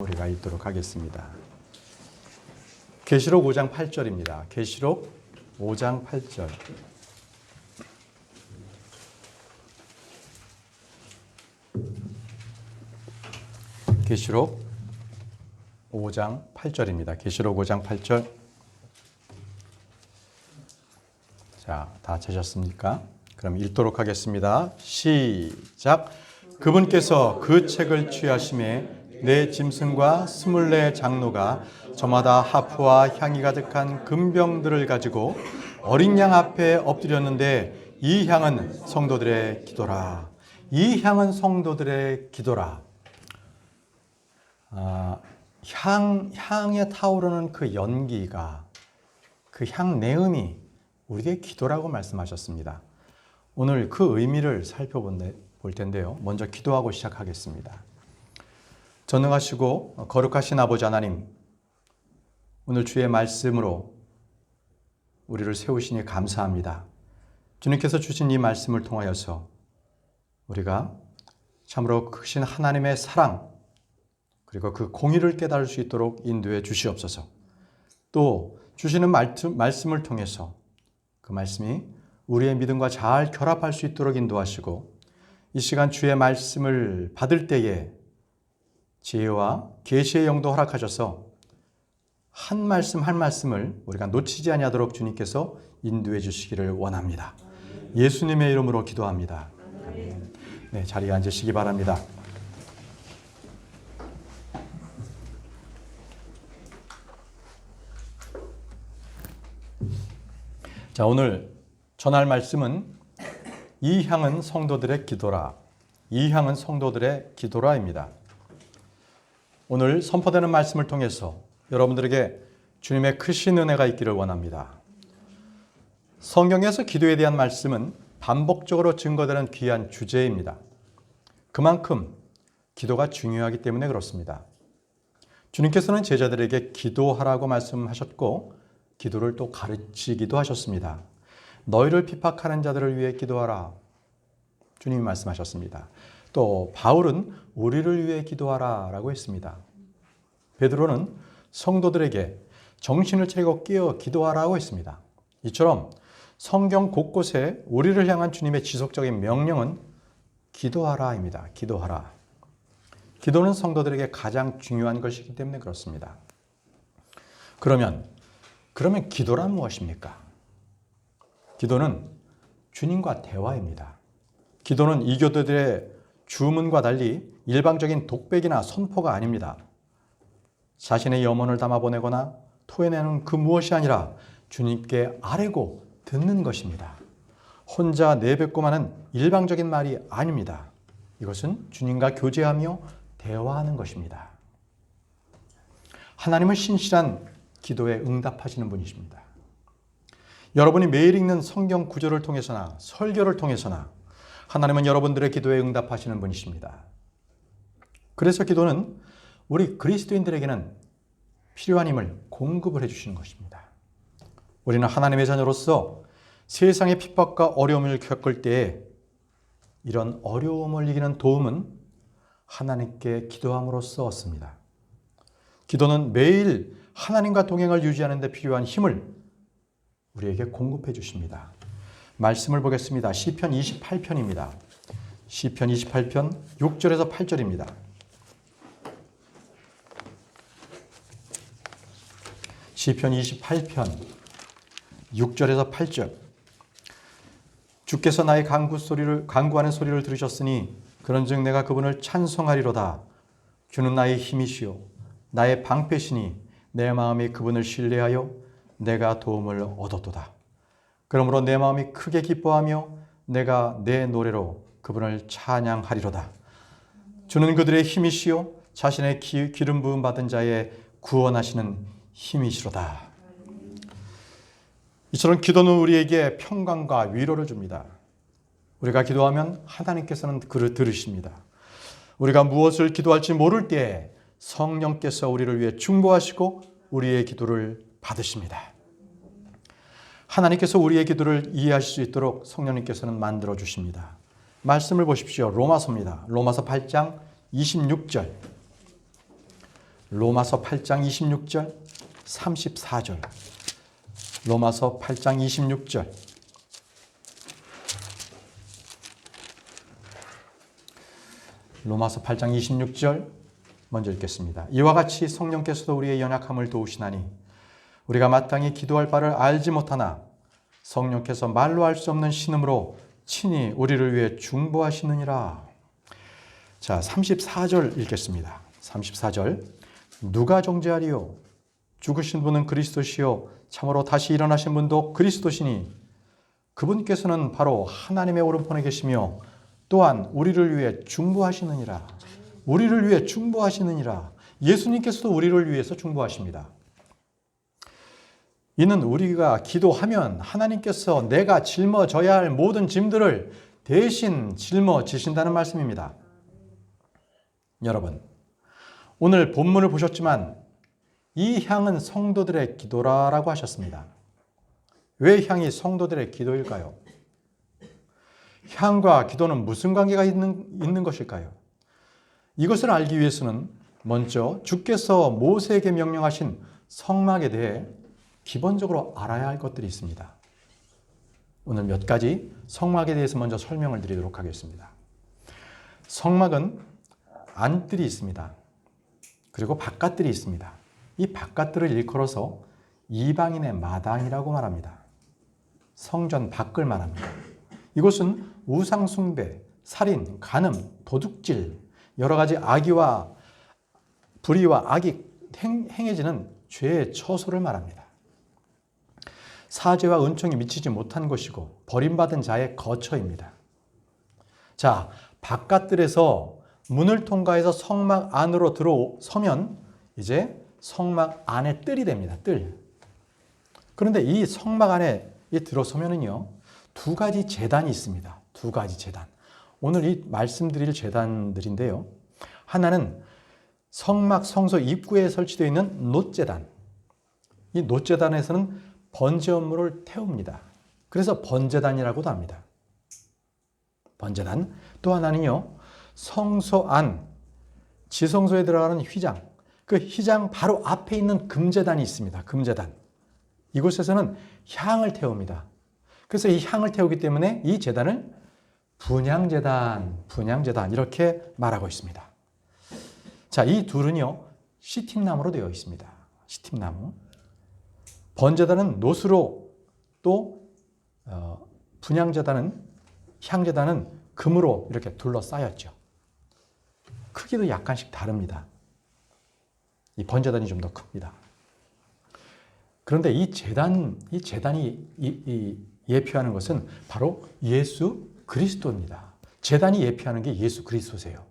우리가 읽도록 하겠습니다. 계시록 5장 8절입니다. 계시록 5장 8절. 계시록 5장 8절입니다. 계시록 5장 8절. 자, 다 찾으셨습니까? 그럼 읽도록 하겠습니다. 시작. 그분께서 그 책을 취하심에 내 짐승과 24 장로가 저마다 하프와 향이 가득한 금병들을 가지고 어린 양 앞에 엎드렸는데 이 향은 성도들의 기도라. 이 향은 성도들의 기도라. 향에 타오르는 그 연기가, 그 향 내음이 우리의 기도라고 말씀하셨습니다. 오늘 그 의미를 살펴볼 텐데요. 먼저 기도하고 시작하겠습니다. 전능하시고 거룩하신 아버지 하나님, 오늘 주의 말씀으로 우리를 세우시니 감사합니다. 주님께서 주신 이 말씀을 통하여서 우리가 참으로 크신 하나님의 사랑, 그리고 그 공의를 깨달을 수 있도록 인도해 주시옵소서. 또 주시는 말씀을 통해서 그 말씀이 우리의 믿음과 잘 결합할 수 있도록 인도하시고, 이 시간 주의 말씀을 받을 때에 지혜와 계시의 영도 허락하셔서 한 말씀 한 말씀을 우리가 놓치지 아니하도록 주님께서 인도해 주시기를 원합니다. 예수님의 이름으로 기도합니다. 네, 자리에 앉으시기 바랍니다. 자, 오늘 전할 말씀은 이 향은 성도들의 기도라. 이 향은 성도들의 기도라입니다. 오늘 선포되는 말씀을 통해서 여러분들에게 주님의 크신 은혜가 있기를 원합니다. 성경에서 기도에 대한 말씀은 반복적으로 증거되는 귀한 주제입니다. 그만큼 기도가 중요하기 때문에 그렇습니다. 주님께서는 제자들에게 기도하라고 말씀하셨고, 기도를 또 가르치기도 하셨습니다. 너희를 핍박하는 자들을 위해 기도하라. 주님이 말씀하셨습니다. 또 바울은 우리를 위해 기도하라 라고 했습니다. 베드로는 성도들에게 정신을 차리고 깨어 기도하라고 했습니다. 이처럼 성경 곳곳에 우리를 향한 주님의 지속적인 명령은 기도하라입니다. 기도하라. 기도는 성도들에게 가장 중요한 것이기 때문에 그렇습니다. 그러면 기도란 무엇입니까? 기도는 주님과 대화입니다. 기도는 이교도들의 주문과 달리 일방적인 독백이나 선포가 아닙니다. 자신의 염원을 담아 보내거나 토해내는 그 무엇이 아니라 주님께 아뢰고 듣는 것입니다. 혼자 내뱉고만은 일방적인 말이 아닙니다. 이것은 주님과 교제하며 대화하는 것입니다. 하나님은 신실한 기도에 응답하시는 분이십니다. 여러분이 매일 읽는 성경 구절을 통해서나 설교를 통해서나 하나님은 여러분들의 기도에 응답하시는 분이십니다. 그래서 기도는 우리 그리스도인들에게는 필요한 힘을 공급을 해주시는 것입니다. 우리는 하나님의 자녀로서 세상의 핍박과 어려움을 겪을 때에 이런 어려움을 이기는 도움은 하나님께 기도함으로써 얻습니다. 기도는 매일 하나님과 동행을 유지하는 데 필요한 힘을 우리에게 공급해 주십니다. 말씀을 보겠습니다. 시편 28편입니다. 시편 28편 6절에서 8절입니다. 시편 28편 6절에서 8절. 주께서 나의 간구하는 소리를 들으셨으니 그런즉 내가 그분을 찬송하리로다. 주는 나의 힘이시요 나의 방패시니 내 마음이 그분을 신뢰하여 내가 도움을 얻었도다. 그러므로 내 마음이 크게 기뻐하며 내가 내 노래로 그분을 찬양하리로다. 주는 그들의 힘이시요 자신의 기름 부음 받은 자의 구원하시는 힘이시로다. 이처럼 기도는 우리에게 평강과 위로를 줍니다. 우리가 기도하면 하나님께서는 그를 들으십니다. 우리가 무엇을 기도할지 모를 때에 성령께서 우리를 위해 중보하시고 우리의 기도를 받으십니다. 하나님께서 우리의 기도를 이해하실 수 있도록 성령님께서는 만들어 주십니다. 말씀을 보십시오. 로마서입니다. 로마서 8장 26절. 로마서 8장 26절, 34절. 로마서 8장 26절. 로마서 8장 26절 먼저 읽겠습니다. 이와 같이 성령께서도 우리의 연약함을 도우시나니 우리가 마땅히 기도할 바를 알지 못하나 성령께서 말로 할 수 없는 신음으로 친히 우리를 위해 중보하시느니라. 자, 34절 읽겠습니다. 34절. 누가 정죄하리요? 죽으신 분은 그리스도시요 참으로 다시 일어나신 분도 그리스도시니 그분께서는 바로 하나님의 오른편에 계시며 또한 우리를 위해 중보하시느니라. 우리를 위해 중보하시느니라. 예수님께서도 우리를 위해서 중보하십니다. 이는 우리가 기도하면 하나님께서 내가 짊어져야 할 모든 짐들을 대신 짊어지신다는 말씀입니다. 여러분, 오늘 본문을 보셨지만 이 향은 성도들의 기도라고 하셨습니다. 왜 향이 성도들의 기도일까요? 향과 기도는 무슨 관계가 있는 것일까요? 이것을 알기 위해서는 먼저 주께서 모세에게 명령하신 성막에 대해 기본적으로 알아야 할 것들이 있습니다. 오늘 몇 가지 성막에 대해서 먼저 설명을 드리도록 하겠습니다. 성막은 안뜰이 있습니다. 그리고 바깥뜰이 있습니다. 이 바깥뜰을 일컬어서 이방인의 마당이라고 말합니다. 성전 밖을 말합니다. 이곳은 우상숭배, 살인, 간음, 도둑질, 여러 가지 악의와 불의와 악이 행해지는 죄의 처소를 말합니다. 사죄와 은총이 미치지 못한 곳이고 버림받은 자의 거처입니다. 자, 바깥들에서 문을 통과해서 성막 안으로 들어서면 이제 성막 안에 뜰이 됩니다. 뜰. 그런데 이 성막 안에 들어서면은요, 두 가지 제단이 있습니다. 두 가지 제단. 오늘 이 말씀드릴 제단들인데요. 하나는 성막 성소 입구에 설치되어 있는 놋제단. 이 놋제단에서는 번제 업무를 태웁니다. 그래서 번제단이라고도 합니다. 번제단. 또 하나는요, 성소 안, 지성소에 들어가는 휘장, 그 휘장 바로 앞에 있는 금제단이 있습니다. 금제단. 이곳에서는 향을 태웁니다. 그래서 이 향을 태우기 때문에 이 제단을 분향제단 이렇게 말하고 있습니다. 자, 이 둘은요, 시팀나무로 되어 있습니다. 시팀나무. 번제단은 놋으로, 또 분향제단은, 향제단은 금으로 이렇게 둘러싸였죠. 크기도 약간씩 다릅니다. 이 번제단이 좀 더 큽니다. 그런데 이 제단이 예표하는 것은 바로 예수 그리스도입니다. 제단이 예표하는 게 예수 그리스도세요.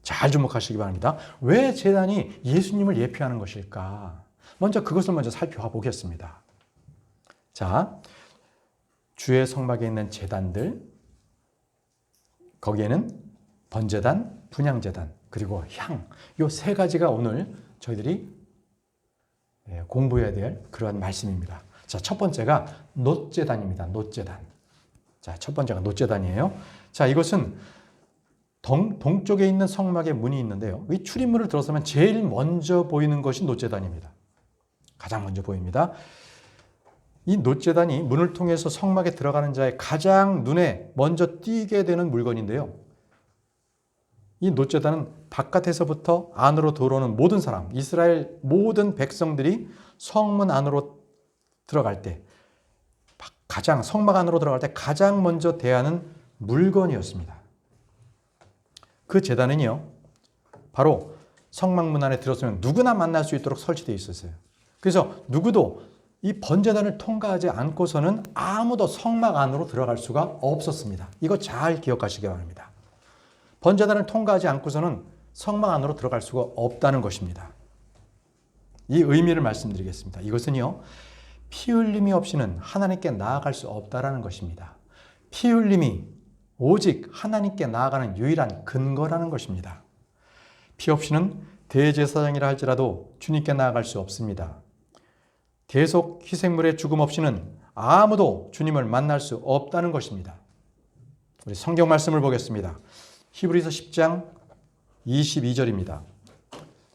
잘 주목하시기 바랍니다. 왜 제단이 예수님을 예표하는 것일까? 먼저 그것을 먼저 살펴보겠습니다. 자, 주의 성막에 있는 제단들, 거기에는 번제단, 분향제단, 그리고 향, 이 세 가지가 오늘 저희들이 공부해야 될 그러한 말씀입니다. 자, 첫 번째가 놋제단입니다. 놋제단. 자, 첫 번째가 놋제단이에요. 자, 이것은 동쪽에 있는 성막에 문이 있는데요. 이 출입문을 들어서면 제일 먼저 보이는 것이 놋제단입니다. 가장 먼저 보입니다. 이 놋제단이 문을 통해서 성막에 들어가는 자의 가장 눈에 먼저 띄게 되는 물건인데요. 이 놋제단은 바깥에서부터 안으로 들어오는 모든 사람, 이스라엘 모든 백성들이 성문 안으로 들어갈 때, 성막 안으로 들어갈 때 가장 먼저 대하는 물건이었습니다. 그 제단은요, 바로 성막문 안에 들어서면 누구나 만날 수 있도록 설치되어 있었어요. 그래서 누구도 이 번제단을 통과하지 않고서는 아무도 성막 안으로 들어갈 수가 없었습니다. 이거 잘 기억하시기 바랍니다. 번제단을 통과하지 않고서는 성막 안으로 들어갈 수가 없다는 것입니다. 이 의미를 말씀드리겠습니다. 이것은요, 피 흘림이 없이는 하나님께 나아갈 수 없다라는 것입니다. 피 흘림이 오직 하나님께 나아가는 유일한 근거라는 것입니다. 피 없이는 대제사장이라 할지라도 주님께 나아갈 수 없습니다. 계속 희생물의 죽음 없이는 아무도 주님을 만날 수 없다는 것입니다. 우리 성경 말씀을 보겠습니다. 히브리서 10장 22절입니다.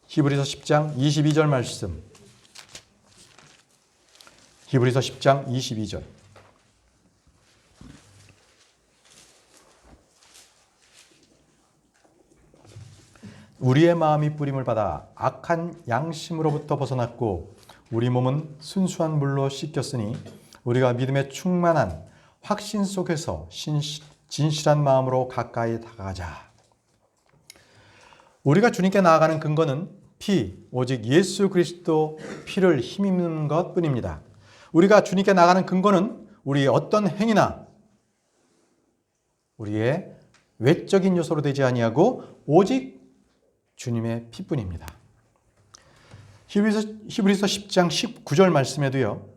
히브리서 10장 22절 말씀. 히브리서 10장 22절. 우리의 마음이 뿌림을 받아 악한 양심으로부터 벗어났고 우리 몸은 순수한 물로 씻겼으니 우리가 믿음에 충만한 확신 속에서 진실한 마음으로 가까이 다가가자. 우리가 주님께 나아가는 근거는 오직 예수 그리스도 피를 힘입는 것뿐입니다. 우리가 주님께 나아가는 근거는 우리의 어떤 행위나 우리의 외적인 요소로 되지 아니하고 오직 주님의 피뿐입니다. 히브리서 10장 19절 말씀에도요.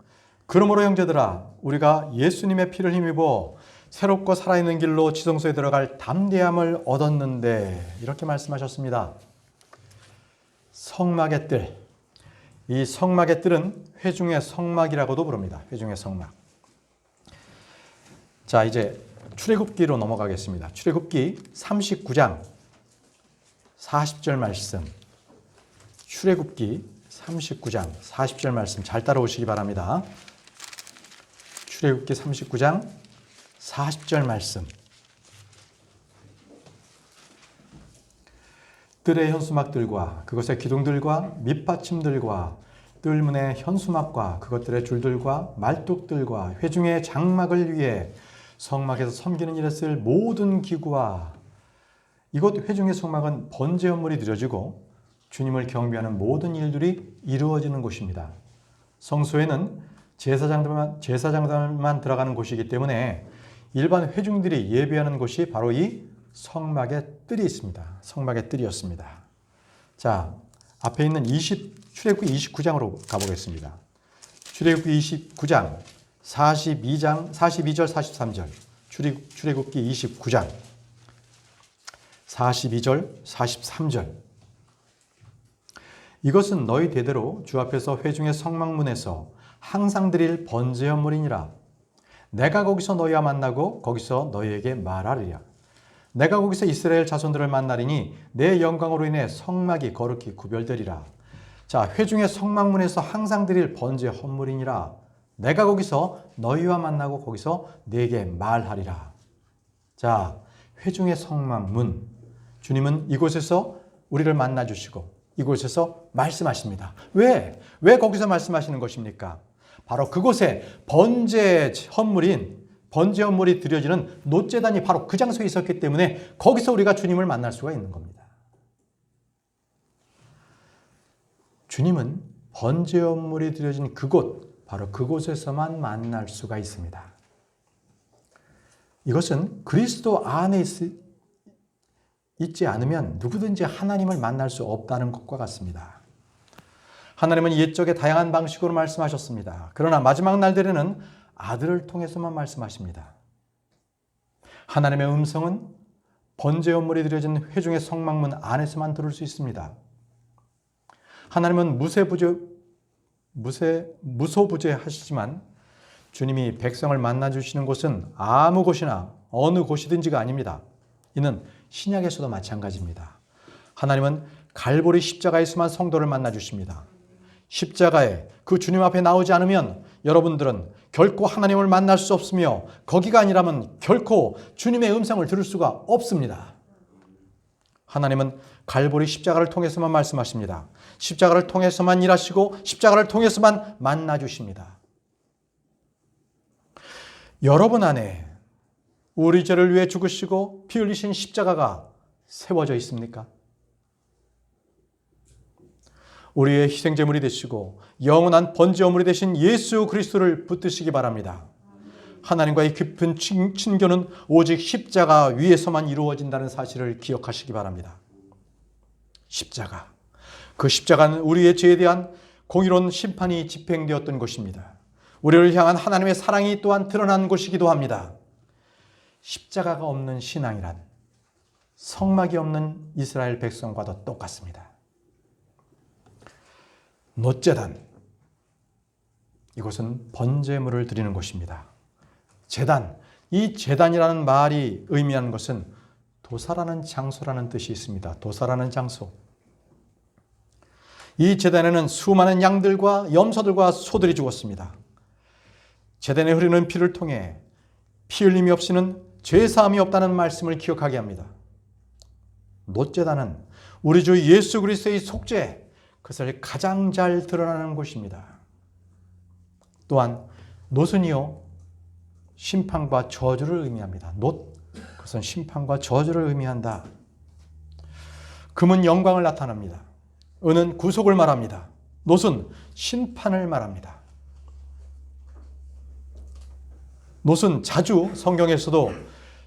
그러므로 형제들아 우리가 예수님의 피를 힘입어 새롭고 살아있는 길로 지성소에 들어갈 담대함을 얻었는데 이렇게 말씀하셨습니다. 성막의 뜰. 이 성막의 뜰은 회중의 성막이라고도 부릅니다. 회중의 성막. 자, 이제 출애굽기로 넘어가겠습니다. 출애굽기 39장 40절 말씀. 출애굽기 39장 40절 말씀 잘 따라오시기 바랍니다. 출애굽기 39장 40절 말씀. 뜰의 현수막들과 그것의 기둥들과 밑받침들과 뜰문의 현수막과 그것들의 줄들과 말뚝들과 회중의 장막을 위해 성막에서 섬기는 일에 쓸 모든 기구와 이곳 회중의 성막은 번제 헌물이 드려지고 주님을 경배하는 모든 일들이 이루어지는 곳입니다. 성소에는 제사장들만 들어가는 곳이기 때문에 일반 회중들이 예배하는 곳이 바로 이 성막의 뜰이 있습니다. 성막의 뜰이었습니다. 자, 앞에 있는 출애굽기 29장으로 가보겠습니다. 출애굽기 29장 42절 43절. 출애굽기 29장 42절 43절. 이것은 너희 대대로 주 앞에서 회중의 성막문에서 항상 드릴 번제 헌물이니라. 내가 거기서 너희와 만나고 거기서 너희에게 말하리라. 내가 거기서 이스라엘 자손들을 만나리니 내 영광으로 인해 성막이 거룩히 구별되리라. 자, 회중의 성막문에서 항상 드릴 번제 헌물이니라. 내가 거기서 너희와 만나고 거기서 네게 말하리라. 자, 회중의 성막문. 주님은 이곳에서 우리를 만나주시고 이곳에서 말씀하십니다. 왜 거기서 말씀하시는 것입니까? 바로 그곳에 번제 헌물이 드려지는 놋제단이 바로 그 장소에 있었기 때문에 거기서 우리가 주님을 만날 수가 있는 겁니다. 주님은 번제 헌물이 드려진 그곳, 바로 그곳에서만 만날 수가 있습니다. 이것은 그리스도 안에 있지 않으면 누구든지 하나님을 만날 수 없다는 것과 같습니다. 하나님은 옛적에 다양한 방식으로 말씀하셨습니다. 그러나 마지막 날들에는 아들을 통해서만 말씀하십니다. 하나님의 음성은 번제 헌물이 드려진 회중의 성막문 안에서만 들을 수 있습니다. 하나님은 무소부재하시지만 주님이 백성을 만나주시는 곳은 아무 곳이나 어느 곳이든지가 아닙니다. 이는 신약에서도 마찬가지입니다. 하나님은 갈보리 십자가에서만 성도를 만나주십니다. 십자가에 그 주님 앞에 나오지 않으면 여러분들은 결코 하나님을 만날 수 없으며 거기가 아니라면 결코 주님의 음성을 들을 수가 없습니다. 하나님은 갈보리 십자가를 통해서만 말씀하십니다. 십자가를 통해서만 일하시고 십자가를 통해서만 만나주십니다. 여러분 안에 우리 죄를 위해 죽으시고 피 흘리신 십자가가 세워져 있습니까? 우리의 희생제물이 되시고 영원한 번제물이 되신 예수 그리스도를 붙드시기 바랍니다. 하나님과의 깊은 친교는 오직 십자가 위에서만 이루어진다는 사실을 기억하시기 바랍니다. 십자가. 그 십자가는 우리의 죄에 대한 공의로운 심판이 집행되었던 것입니다. 우리를 향한 하나님의 사랑이 또한 드러난 것이기도 합니다. 십자가가 없는 신앙이란 성막이 없는 이스라엘 백성과도 똑같습니다. 놋제단, 이곳은 번제물을 드리는 곳입니다. 제단, 이 제단이라는 말이 의미하는 것은 도사라는 장소라는 뜻이 있습니다. 도사라는 장소. 이 제단에는 수많은 양들과 염소들과 소들이 죽었습니다. 제단에 흐르는 피를 통해 피 흘림이 없이는 죄사함이 없다는 말씀을 기억하게 합니다. 놋제단은 우리 주 예수 그리스도의 속죄, 그것을 가장 잘 드러나는 곳입니다. 또한 놋은요, 심판과 저주를 의미합니다. 놋, 그것은 심판과 저주를 의미한다. 금은 영광을 나타납니다. 은은 구속을 말합니다. 놋은 심판을 말합니다. 놋은 자주 성경에서도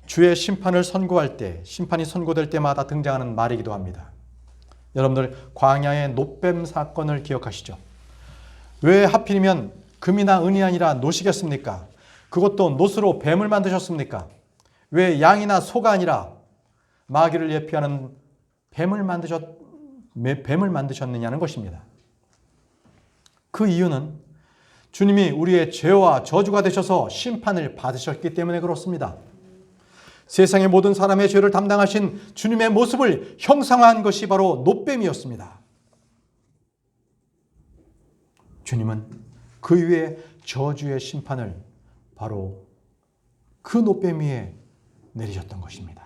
주의 심판을 선고할 때, 심판이 선고될 때마다 등장하는 말이기도 합니다. 여러분들 광야의 놋뱀 사건을 기억하시죠? 왜 하필이면 금이나 은이 아니라 놋이겠습니까? 그것도 놋으로 뱀을 만드셨습니까? 왜 양이나 소가 아니라 마귀를 예표하는 뱀을 만드셨느냐는 것입니다. 그 이유는 주님이 우리의 죄와 저주가 되셔서 심판을 받으셨기 때문에 그렇습니다. 세상의 모든 사람의 죄를 담당하신 주님의 모습을 형상화한 것이 바로 놋뱀이었습니다. 주님은 그 위에 저주의 심판을 바로 그 놋뱀 위에 내리셨던 것입니다.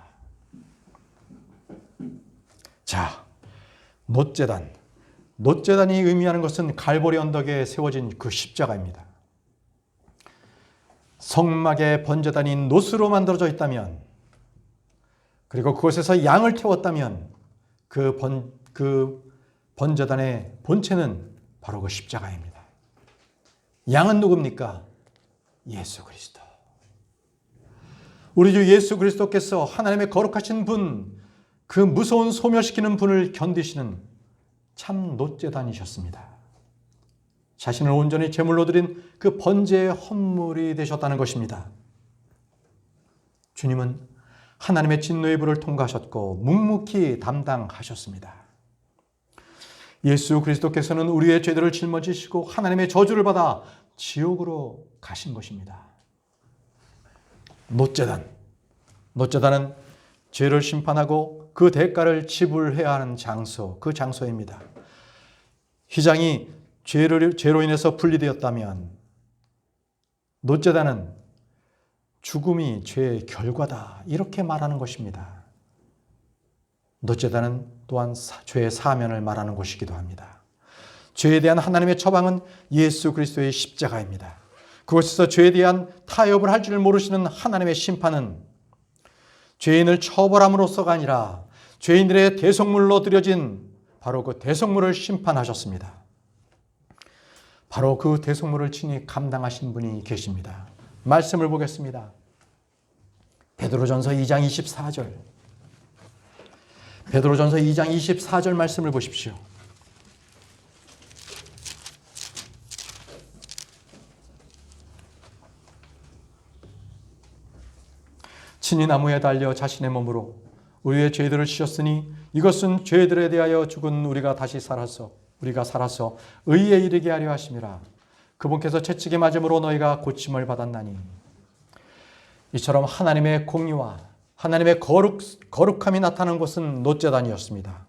자, 놋제단. 놋제단이 의미하는 것은 갈보리 언덕에 세워진 그 십자가입니다. 성막의 번제단이 놋으로 만들어져 있다면, 그리고 그곳에서 양을 태웠다면 그 번제단의 본체는 바로 그 십자가입니다. 양은 누굽니까? 예수 그리스도. 우리 주 예수 그리스도께서 하나님의 거룩하신 분, 그 무서운 소멸시키는 분을 견디시는 참 놋제단이셨습니다. 자신을 온전히 제물로 드린 그 번제의 헌물이 되셨다는 것입니다. 주님은 하나님의 진노의 불을 통과하셨고 묵묵히 담당하셨습니다. 예수 그리스도께서는 우리의 죄들을 짊어지시고 하나님의 저주를 받아 지옥으로 가신 것입니다. 놋제단. 놋제단은 죄를 심판하고 그 대가를 지불해야 하는 장소, 그 장소입니다. 휘장이 죄로 인해서 분리되었다면 놋제단은 죽음이 죄의 결과다, 이렇게 말하는 것입니다. 놋제단은 또한 죄의 사면을 말하는 곳이기도 합니다. 죄에 대한 하나님의 처방은 예수 그리스도의 십자가입니다. 그곳에서 죄에 대한 타협을 할 줄 모르시는 하나님의 심판은 죄인을 처벌함으로써가 아니라 죄인들의 대속물로 드려진 바로 그 대속물을 심판하셨습니다. 바로 그 대속물을 친히 감당하신 분이 계십니다. 말씀을 보겠습니다. 베드로전서 2장 24절. 베드로전서 2장 24절 말씀을 보십시오. 친히 나무에 달려 자신의 몸으로 우리의 죄들을 지셨으니 이것은 죄들에 대하여 죽은 우리가 살아서 의에 이르게 하려 하심이라. 그분께서 채찍에 맞음으로 너희가 고침을 받았나니. 이처럼 하나님의 공의와 하나님의 거룩함이 나타나는 것은 놋제단이었습니다.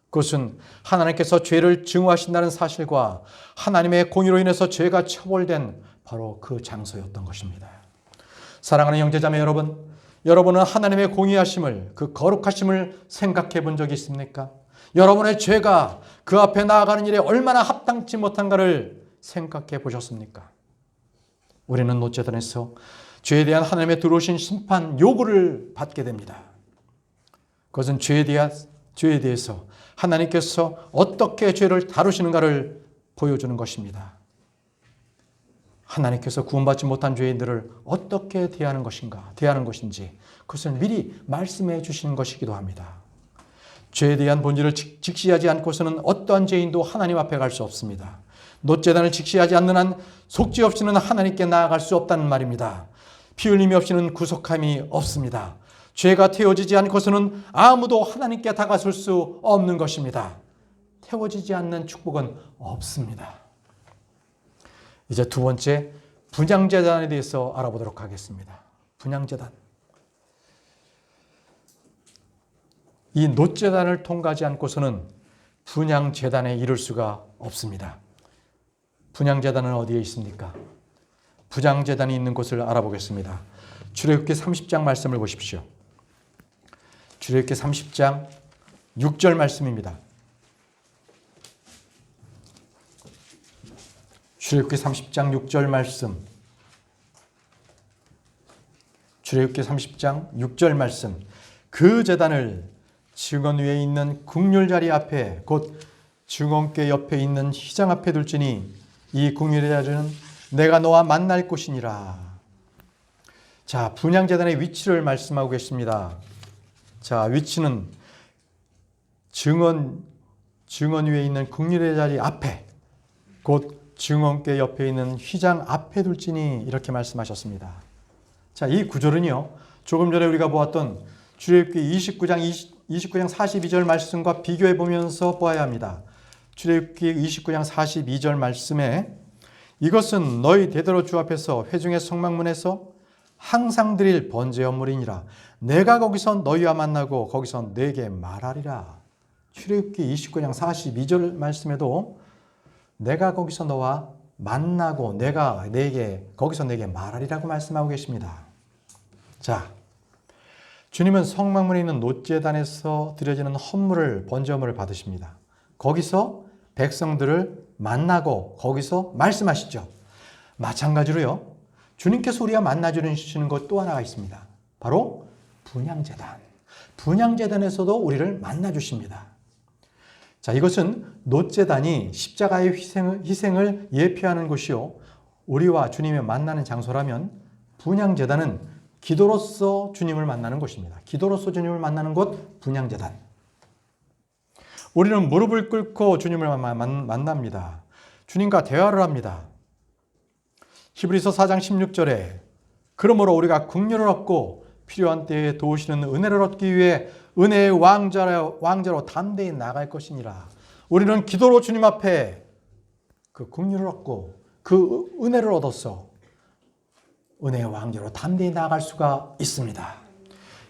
그것은 하나님께서 죄를 증오하신다는 사실과 하나님의 공의로 인해서 죄가 처벌된 바로 그 장소였던 것입니다. 사랑하는 형제자매 여러분, 여러분은 하나님의 공의하심을, 그 거룩하심을 생각해 본 적이 있습니까? 여러분의 죄가 그 앞에 나아가는 일에 얼마나 합당치 못한가를 생각해 보셨습니까? 우리는 놋제단에서 죄에 대한 하나님의 들어오신 심판 요구를 받게 됩니다. 그것은 죄에 대해서 하나님께서 어떻게 죄를 다루시는가를 보여주는 것입니다. 하나님께서 구원받지 못한 죄인들을 어떻게 대하는 것인지 그것을 미리 말씀해 주시는 것이기도 합니다. 죄에 대한 본질을 직시하지 않고서는 어떠한 죄인도 하나님 앞에 갈 수 없습니다. 놋제단을 직시하지 않는 한 속죄 없이는 하나님께 나아갈 수 없다는 말입니다. 피 흘림이 없이는 구속함이 없습니다. 죄가 태워지지 않고서는 아무도 하나님께 다가설 수 없는 것입니다. 태워지지 않는 축복은 없습니다. 이제 두 번째, 분향제단에 대해서 알아보도록 하겠습니다. 분향제단. 이 놋제단을 통과하지 않고서는 분향제단에 이를 수가 없습니다. 분향제단은 어디에 있습니까? 분향제단이 있는 곳을 알아보겠습니다. 출애굽기 30장 말씀을 보십시오. 출애굽기 30장 6절 말씀입니다. 출애굽기 30장 6절 말씀. 출애굽기 30장 6절 말씀. 그 제단을 증언 위에 있는 국률자리 앞에 곧 증언궤 옆에 있는 휘장 앞에 둘지니 이 국률의 자리는 내가 너와 만날 곳이니라. 자, 분향제단의 위치를 말씀하고 계십니다. 자, 위치는 증언 위에 있는 국률의 자리 앞에 곧 증언궤 옆에 있는 휘장 앞에 둘지니 이렇게 말씀하셨습니다. 자, 이 구절은요, 조금 전에 우리가 보았던 출애굽기 29장 42절 말씀과 비교해 보면서 보아야 합니다. 출애굽기 29장 42절 말씀에 이것은 너희 대대로 주 앞에서 회중의 성막문에서 항상 드릴 번제 헌물이니라. 내가 거기서 너희와 만나고 거기서 내게 말하리라. 출애굽기 29장 42절 말씀에도 내가 거기서 너와 만나고 거기서 내게 말하리라고 말씀하고 계십니다. 자, 주님은 성막문에 있는 놋제단에서 드려지는 헌물을 번제 헌물을 받으십니다. 거기서 백성들을 만나고 거기서 말씀하시죠. 마찬가지로요, 주님께서 우리와 만나주시는 것 또 하나가 있습니다. 바로 분향제단. 분향제단에서도 우리를 만나주십니다. 자, 이것은 놋제단이 십자가의 희생을 예표하는 곳이요, 우리와 주님의 만나는 장소라면 분향제단은 기도로서 주님을 만나는 곳입니다. 기도로서 주님을 만나는 곳 분향제단. 우리는 무릎을 꿇고 주님을 만납니다. 주님과 대화를 합니다. 히브리서 4장 16절에 그러므로 우리가 긍휼을 얻고 필요한 때에 도우시는 은혜를 얻기 위해 은혜의 왕자로 담대히 나갈 것이니라. 우리는 기도로 주님 앞에 그 긍휼을 얻고 그 은혜를 얻어서 은혜의 왕자로 담대히 나아갈 수가 있습니다.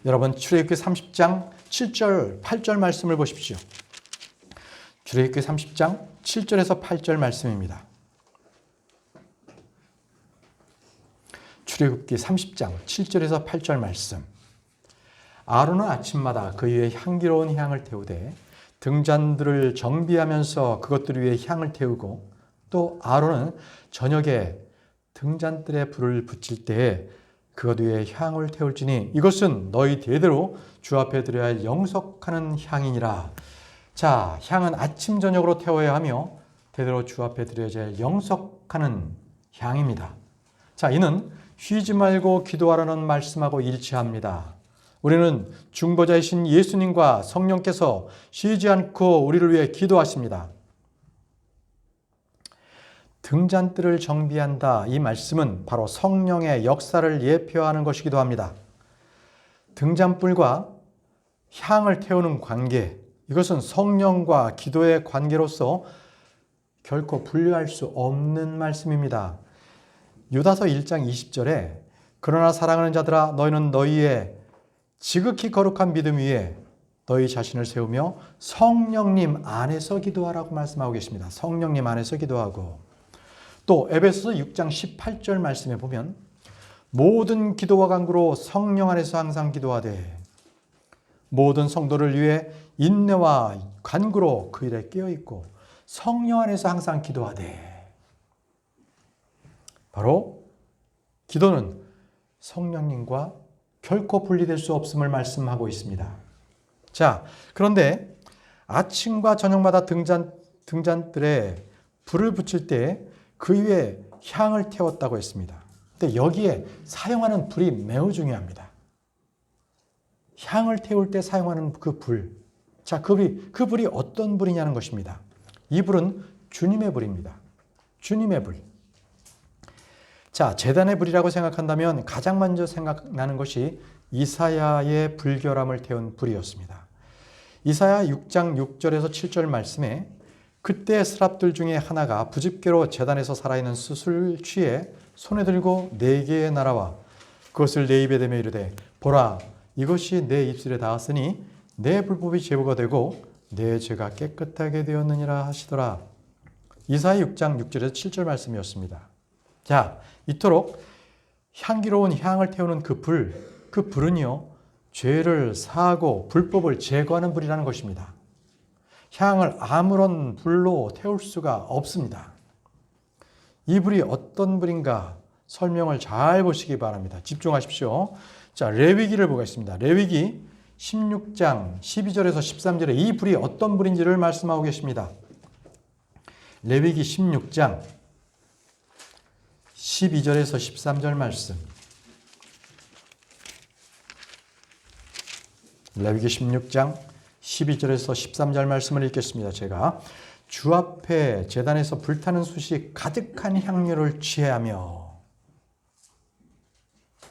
여러분, 출애굽기 30장 7절 8절 말씀을 보십시오. 출애굽기 30장 7절에서 8절 말씀입니다. 출애굽기 30장 7절에서 8절 말씀. 아론은 아침마다 그 위에 향기로운 향을 태우되 등잔들을 정비하면서 그것들 위에 향을 태우고 또 아론은 저녁에 등잔들에 불을 붙일 때에 그것 위에 향을 태울지니 이것은 너희 대대로 주 앞에 드려야 할 영속하는 향이니라. 자, 향은 아침 저녁으로 태워야 하며 대대로 주 앞에 드려야 할 영속하는 향입니다. 자, 이는 쉬지 말고 기도하라는 말씀하고 일치합니다. 우리는 중보자이신 예수님과 성령께서 쉬지 않고 우리를 위해 기도하십니다. 등잔대를 정비한다. 이 말씀은 바로 성령의 역사를 예표하는 것이기도 합니다. 등잔불과 향을 태우는 관계, 이것은 성령과 기도의 관계로서 결코 분리할 수 없는 말씀입니다. 유다서 1장 20절에 그러나 사랑하는 자들아 너희는 너희의 지극히 거룩한 믿음 위에 너희 자신을 세우며 성령님 안에서 기도하라고 말씀하고 계십니다. 성령님 안에서 기도하고 또 에베소서 6장 18절 말씀에 보면 모든 기도와 간구로 성령 안에서 항상 기도하되 모든 성도를 위해 인내와 간구로 그 일에 깨어있고 성령 안에서 항상 기도하되. 바로 기도는 성령님과 결코 분리될 수 없음을 말씀하고 있습니다. 자, 그런데 아침과 저녁마다 등잔들에 불을 붙일 때 그 위에 향을 태웠다고 했습니다. 근데 여기에 사용하는 불이 매우 중요합니다. 향을 태울 때 사용하는 그 불. 자, 그 불이 어떤 불이냐는 것입니다. 이 불은 주님의 불입니다. 주님의 불. 자, 제단의 불이라고 생각한다면 가장 먼저 생각나는 것이 이사야의 불결함을 태운 불이었습니다. 이사야 6장 6절에서 7절 말씀에 그때 스랍들 중에 하나가 부집개로 제단에서 살아있는 숯을 취해 손에 들고 내게 날아와 그것을 내 입에 대며 이르되 보라 이것이 내 입술에 닿았으니 내 불법이 제보가 되고 내 죄가 깨끗하게 되었느니라 하시더라. 이사야 6장 6절에서 7절 말씀이었습니다. 자, 이토록 향기로운 향을 태우는 그 불은요, 죄를 사하고 불법을 제거하는 불이라는 것입니다. 향을 아무런 불로 태울 수가 없습니다. 이 불이 어떤 불인가 설명을 잘 보시기 바랍니다. 집중하십시오. 자, 레위기를 보겠습니다. 레위기 16장 12절에서 13절에 이 불이 어떤 불인지를 말씀하고 계십니다. 레위기 16장 12절에서 13절 말씀. 레위기 16장 12절에서 13절 말씀을 읽겠습니다. 제가 주 앞에 제단에서 불타는 숯이 가득한 향료를 취하며,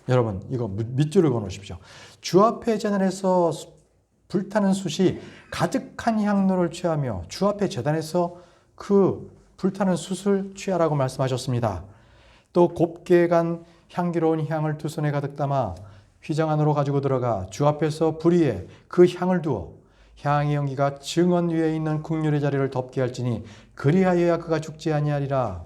여러분 이거 밑줄을 그어놓으십시오. 주 앞에 제단에서 불타는 숯이 가득한 향료를 취하며, 주 앞에 제단에서 그 불타는 숯을 취하라고 말씀하셨습니다. 또 곱게 간 향기로운 향을 두 손에 가득 담아 휘장 안으로 가지고 들어가 주 앞에서 불 위에 그 향을 두어 향의 연기가 증언 위에 있는 국률의 자리를 덮게 할지니 그리하여야 그가 죽지 아니하리라.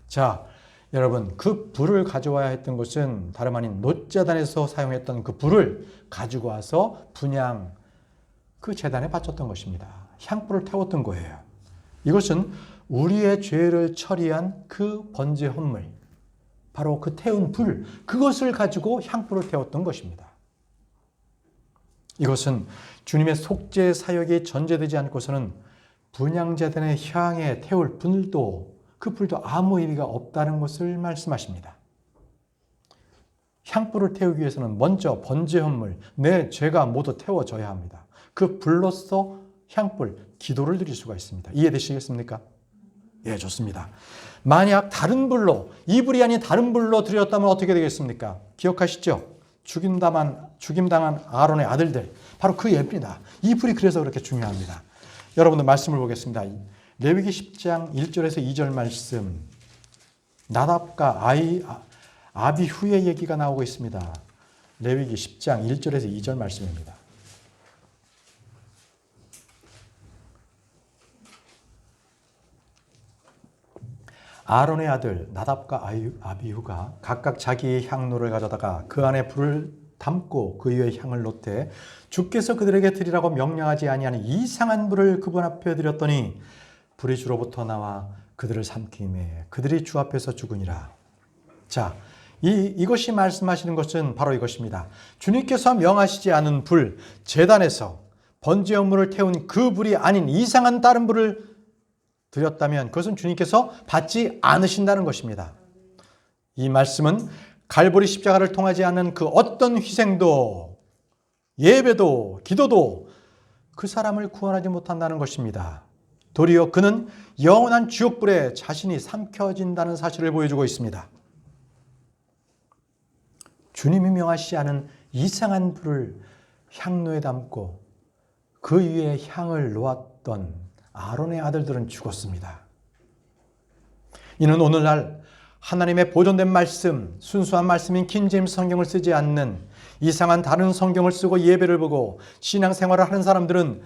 자, 여러분 그 불을 가져와야 했던 것은 다름 아닌 놋제단에서 사용했던 그 불을 가지고 와서 분향 그 제단에 바쳤던 것입니다. 향불을 태웠던 거예요. 이것은 우리의 죄를 처리한 그 번제 헌물, 바로 그 태운 불, 그것을 가지고 향불을 태웠던 것입니다. 이것은 주님의 속죄 사역이 전제되지 않고서는 분향제단의 향에 태울 불도, 그 불도 아무 의미가 없다는 것을 말씀하십니다. 향불을 태우기 위해서는 먼저 번제 헌물, 내 죄가 모두 태워져야 합니다. 그 불로서 향불, 기도를 드릴 수가 있습니다. 이해되시겠습니까? 예, 좋습니다. 만약 다른 불로, 이 불이 아닌 다른 불로 드렸다면 어떻게 되겠습니까? 기억하시죠? 죽임당한 아론의 아들들, 바로 그 예입니다. 이 불이 그래서 그렇게 중요합니다. 여러분들 말씀을 보겠습니다. 레위기 10장 1절에서 2절 말씀, 나답과 아비후의 얘기가 나오고 있습니다. 레위기 10장 1절에서 2절 말씀입니다. 아론의 아들 나답과 아비후가 각각 자기의 향로를 가져다가 그 안에 불을 담고 그 위에 향을 놓되 주께서 그들에게 드리라고 명령하지 아니하는 이상한 불을 그분 앞에 드렸더니 불이 주로부터 나와 그들을 삼키매 그들이 주 앞에서 죽으니라. 자, 이것이 말씀하시는 것은 바로 이것입니다. 주님께서 명하시지 않은 불, 제단에서 번제 헌물을 태운 그 불이 아닌 이상한 다른 불을 드렸다면 그것은 주님께서 받지 않으신다는 것입니다. 이 말씀은 갈보리 십자가를 통하지 않는 그 어떤 희생도, 예배도, 기도도 그 사람을 구원하지 못한다는 것입니다. 도리어 그는 영원한 지옥불에 자신이 삼켜진다는 사실을 보여주고 있습니다. 주님이 명하시지 않은 이상한 불을 향로에 담고 그 위에 향을 놓았던 아론의 아들들은 죽었습니다. 이는 오늘날 하나님의 보존된 말씀, 순수한 말씀인 킹제임스 성경을 쓰지 않는 이상한 다른 성경을 쓰고 예배를 보고 신앙생활을 하는 사람들은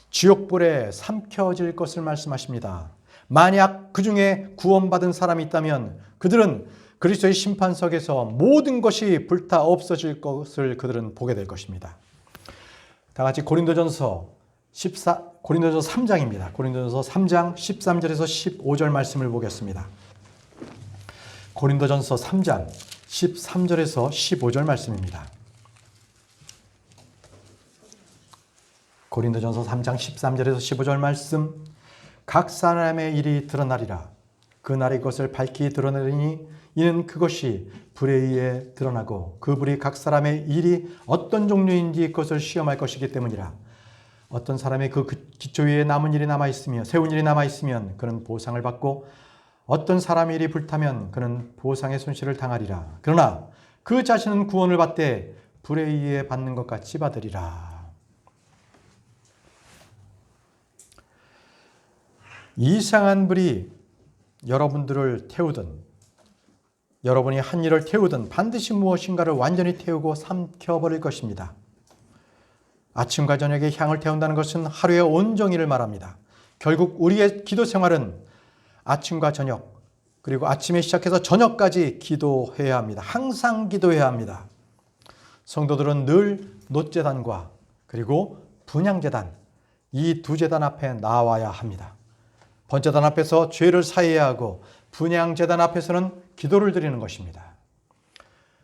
지옥불에 삼켜질 것을 말씀하십니다. 만약 그 중에 구원받은 사람이 있다면 그들은 그리스도의 심판석에서 모든 것이 불타 없어질 것을 그들은 보게 될 것입니다. 다 같이 고린도전서 3장입니다. 고린도전서 3장 13절에서 15절 말씀을 보겠습니다. 고린도전서 3장 13절에서 15절 말씀입니다. 고린도전서 3장 13절에서 15절 말씀. 각 사람의 일이 드러나리라. 그날의 것을 밝히 드러내리니 이는 그것이 불에 의해 드러나고 그 불이 각 사람의 일이 어떤 종류인지 그것을 시험할 것이기 때문이라. 어떤 사람의 그 기초 위에 남은 일이 남아있으며 세운 일이 남아있으면 그는 보상을 받고 어떤 사람의 일이 불타면 그는 보상의 손실을 당하리라. 그러나 그 자신은 구원을 받되 불에 의해 받는 것 같이 받으리라. 이상한 불이 여러분들을 태우든 여러분이 한 일을 태우든 반드시 무엇인가를 완전히 태우고 삼켜버릴 것입니다. 아침과 저녁에 향을 태운다는 것은 하루의 온종일을 말합니다. 결국 우리의 기도 생활은 아침과 저녁, 그리고 아침에 시작해서 저녁까지 기도해야 합니다. 항상 기도해야 합니다. 성도들은 늘 놋제단과 그리고 분향제단, 이 두 제단 앞에 나와야 합니다. 번제단 앞에서 죄를 사해야 하고 분향제단 앞에서는 기도를 드리는 것입니다.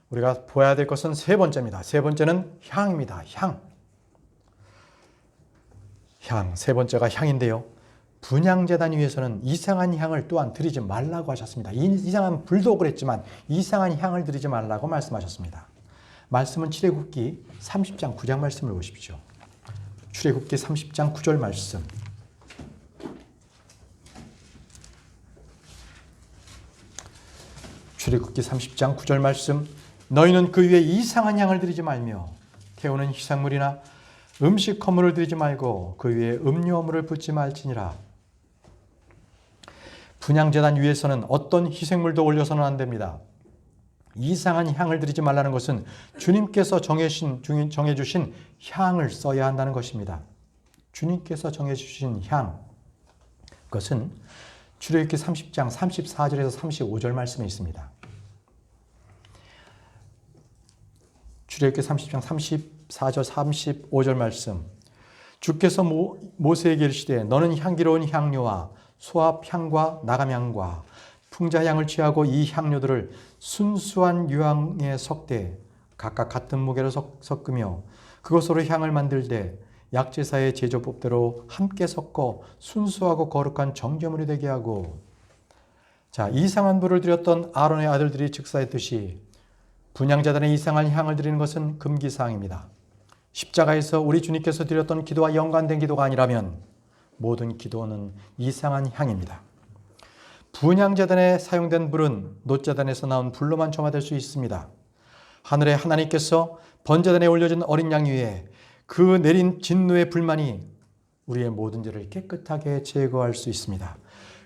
우리가 보아야 될 것은 세 번째입니다. 세 번째는 향입니다. 향. 세 번째가 향인데요. 분향제단 위에서는 이상한 향을 또한 드리지 말라고 하셨습니다. 이상한 불도 그랬지만 이상한 향을 드리지 말라고 말씀하셨습니다. 말씀은 출애굽기 30장 9장 말씀을 보십시오. 출애굽기 30장 9절 말씀. 출애굽기 30장 9절 말씀. 너희는 그 위에 이상한 향을 드리지 말며 태우는 희생물이나 음식 허물을 드리지 말고 그 위에 음료물을 붓지 말지니라. 분향제단 위에서는 어떤 희생물도 올려서는 안 됩니다. 이상한 향을 드리지 말라는 것은 주님께서 정해주신 향을 써야 한다는 것입니다. 주님께서 정해주신 향, 그것은 출애굽기 30장 34절에서 35절 말씀에 있습니다. 출애굽기 30장 34절 35절 말씀. 주께서 모세에게 이르시되 너는 향기로운 향료와 소합향과 나감향과 풍자향을 취하고 이 향료들을 순수한 유향에 섞되 각각 같은 무게로 섞으며 그것으로 향을 만들되 약제사의 제조법대로 함께 섞어 순수하고 거룩한 정제물이 되게 하고. 자, 이상한 불을 드렸던 아론의 아들들이 즉사했듯이 분향제단에 이상한 향을 드리는 것은 금기사항입니다. 십자가에서 우리 주님께서 드렸던 기도와 연관된 기도가 아니라면 모든 기도는 이상한 향입니다. 분향제단에 사용된 불은 놋제단에서 나온 불로만 점화될 수 있습니다. 하늘의 하나님께서 번제단에 올려진 어린 양 위에 그 내린 진노의 불만이 우리의 모든 죄를 깨끗하게 제거할 수 있습니다.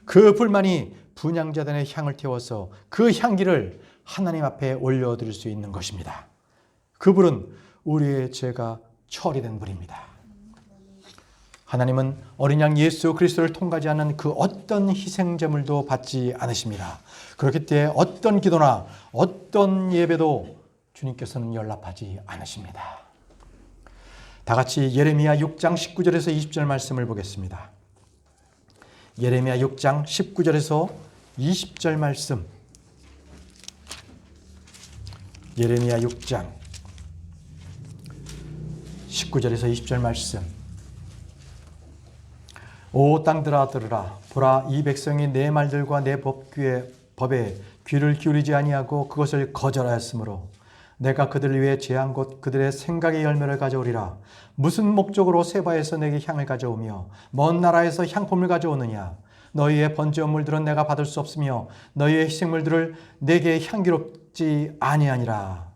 그 불만이 분향제단의 향을 태워서 그 향기를 하나님 앞에 올려드릴 수 있는 것입니다. 그 불은 우리의 죄가 처리된 불입니다. 하나님은 어린 양 예수 그리스도를 통과하지 않는 그 어떤 희생제물도 받지 않으십니다. 그렇기 때문에 어떤 기도나 어떤 예배도 주님께서는 연락하지 않으십니다. 다 같이 예레미야 6장 19절에서 20절 말씀을 보겠습니다. 예레미야 6장 19절에서 20절 말씀. 예레미야 6장 19절에서 20절 말씀. 오 땅들아 들으라. 보라, 이 백성이 내 말들과 내 법에 귀를 기울이지 아니하고 그것을 거절하였으므로 내가 그들을 위해 제한 곧 그들의 생각의 열매를 가져오리라. 무슨 목적으로 세바에서 내게 향을 가져오며 먼 나라에서 향품을 가져오느냐. 너희의 번제물들은 내가 받을 수 없으며 너희의 희생물들을 내게 향기롭지 아니하니라.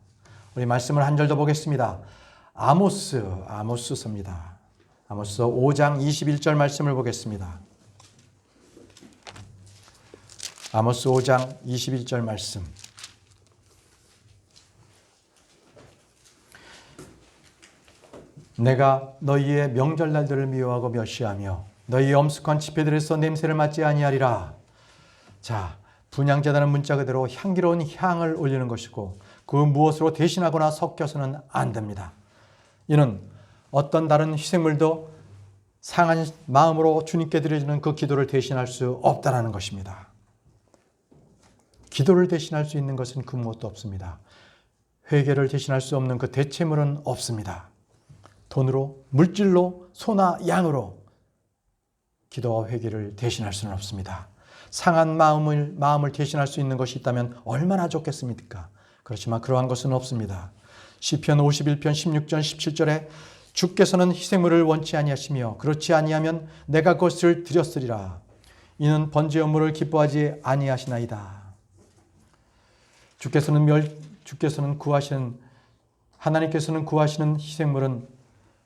우리 말씀을 한 절 더 보겠습니다. 아모스서입니다. 아모스 5장 21절 말씀을 보겠습니다. 아모스 5장 21절 말씀. 내가 너희의 명절날들을 미워하고 멸시하며 너희의 엄숙한 집회들에서 냄새를 맡지 아니하리라. 자, 분향제단은 문자 그대로 향기로운 향을 올리는 것이고 그 무엇으로 대신하거나 섞여서는 안 됩니다. 이는 어떤 다른 희생물도 상한 마음으로 주님께 드려지는 그 기도를 대신할 수 없다는 것입니다. 기도를 대신할 수 있는 것은 그 무엇도 없습니다. 회개를 대신할 수 없는 그 대체물은 없습니다. 돈으로, 물질로, 소나 양으로 기도와 회개를 대신할 수는 없습니다. 상한 마음을 대신할 수 있는 것이 있다면 얼마나 좋겠습니까? 그렇지만 그러한 것은 없습니다. 시편 51편 16절 17절에 주께서는 희생물을 원치 아니하시며 그렇지 아니하면 내가 그것을 드렸으리라. 이는 번제 업무를 기뻐하지 아니하시나이다. 하나님께서는 구하시는 희생물은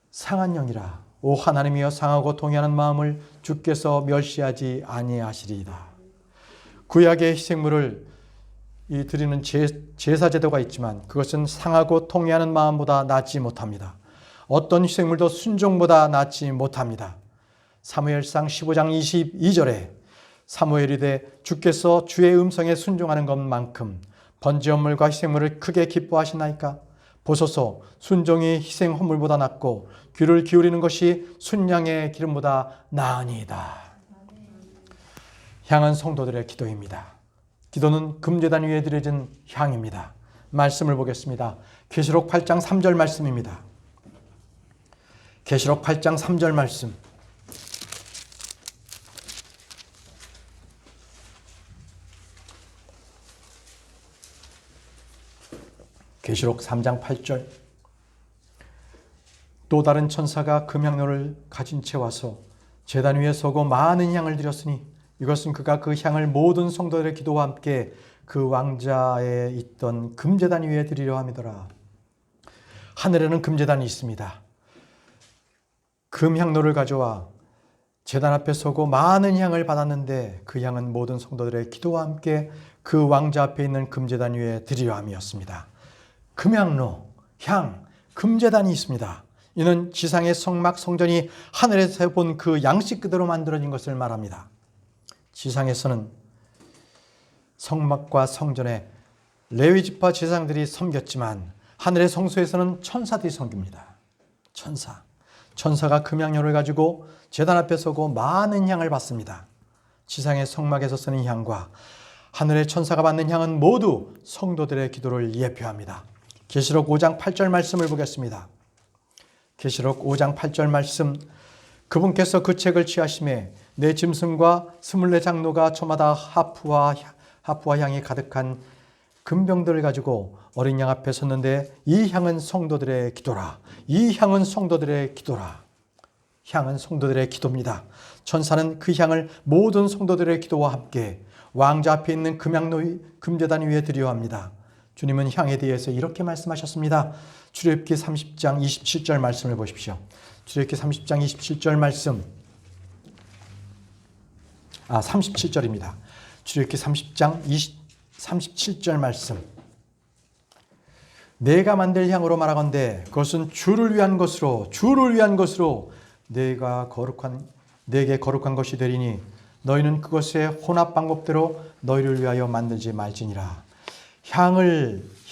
상한 영이라. 오 하나님이여, 상하고 동의하는 마음을 주께서 멸시하지 아니하시리이다. 구약의 희생물을 드리는 제사 제도가 있지만 그것은 상하고 통회하는 마음보다 낫지 못합니다. 어떤 희생물도 순종보다 낫지 못합니다. 사무엘상 15장 22절에 사무엘이 되 주께서 주의 음성에 순종하는 것만큼 번제물과 희생물을 크게 기뻐하시나이까? 보소서, 순종이 희생 헌물보다 낫고 귀를 기울이는 것이 순양의 기름보다 나으니이다. 향은 성도들의 기도입니다. 기도는 금제단 위에 드려진 향입니다. 말씀을 보겠습니다. 계시록 8장 3절 말씀입니다. 계시록 8장 3절 말씀. 계시록 3장 8절. 또 다른 천사가 금향로를 가진 채 와서 제단 위에 서고 많은 향을 드렸으니 이것은 그가 그 향을 모든 성도들의 기도와 함께 그 왕자에 있던 금제단 위에 드리려 함이더라. 하늘에는 금제단이 있습니다. 금향로를 가져와 제단 앞에 서고 많은 향을 받았는데 그 향은 모든 성도들의 기도와 함께 그 왕자 앞에 있는 금제단 위에 드리려 함이었습니다. 금향로, 향, 금제단이 있습니다. 이는 지상의 성막 성전이 하늘에서 본 그 양식 그대로 만들어진 것을 말합니다. 지상에서는 성막과 성전에 레위 지파 제사장들이 섬겼지만 하늘의 성소에서는 천사들이 섬깁니다. 천사가 금향로를 가지고 제단 앞에 서고 많은 향을 받습니다. 지상의 성막에서 쓰는 향과 하늘의 천사가 받는 향은 모두 성도들의 기도를 예표합니다. 계시록 5장 8절 말씀을 보겠습니다. 계시록 5장 8절 말씀. 그분께서 그 책을 취하심에 내 짐승과 24장로가 저마다 하프와 향이 가득한 금병들을 가지고 어린 양 앞에 섰는데 이 향은 성도들의 기도라. 이 향은 성도들의 기도라. 향은 성도들의 기도입니다. 천사는 그 향을 모든 성도들의 기도와 함께 왕자 앞에 있는 금제단 위에 드려야 합니다. 주님은 향에 대해서 이렇게 말씀하셨습니다. 출애굽기 30장 27절 말씀을 보십시오. 출애굽기 30장 27절 말씀. 37절입니다. 출애굽기 30장 37절 말씀. 내가 만들 향으로 말하건대 그것은 주를 위한 것으로 내게 거룩한 것이 되리니 너희는 그것의 혼합 방법대로 너희를 위하여 만들지 말지니라.